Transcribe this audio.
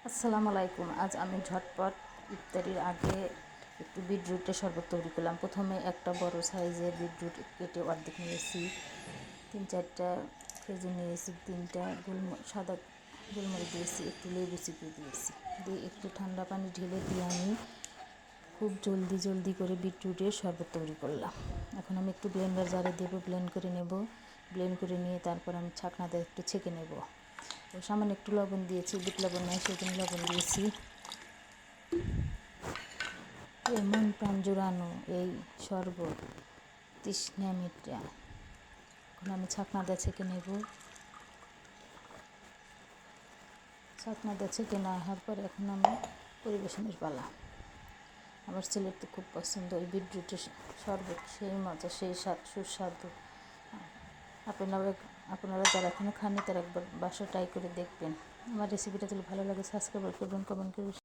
আসসালামু আলাইকুম। আজ আমি ঝটপট ইফতারির আগে একটু বিটরুটের শরবত তৈরি করলাম। প্রথমে একটা বড় সাইজের বিটরুট কেটে অর্ধেক নিয়েছি, 3-4টা খেজুর নিয়েছি, 3টা সাদা গোলমরিচ দিয়েছি, একটু লেবু চিপে দিয়েছি, দিয়ে একটু ঠান্ডা পানি ঢেলে দিয়ে আমি খুব জলদি করে বিটরুটের শরবত তৈরি করলাম। এখন আমি একটু ব্লেন্ডার জারে দেবো, ব্লেন্ড করে নেব। ব্লেন্ড করে নিয়ে তারপর আমি ছাঁকনাতে একটু ছেঁকে নেব। সামান্য একটু লবণ দিয়েছি, বিট লবণ নাই সেজন্য লবণ দিয়েছি। মন প্রাণ জোড়ানো এই শরবত তৃষ্ণা মিটা। এখন আমি ছাঁকনাতে ছেঁকে নেব। ছাঁকনাতে ছেঁকে না হওয়ার পর এখন আমি পরিবেশনের পালা। আমার ছেলের তো খুব পছন্দ এই বিটরুটের শরবত, সেই মজা, সেই স্বাদ, সুস্বাদু। আপনারা যারা এখনও খাননি তারা একবার বাসায় ট্রাই করে দেখবেন। আমার রেসিপিটা যদি ভালো লাগে সাবস্ক্রাইব করবেন, কমেন্ট করবেন।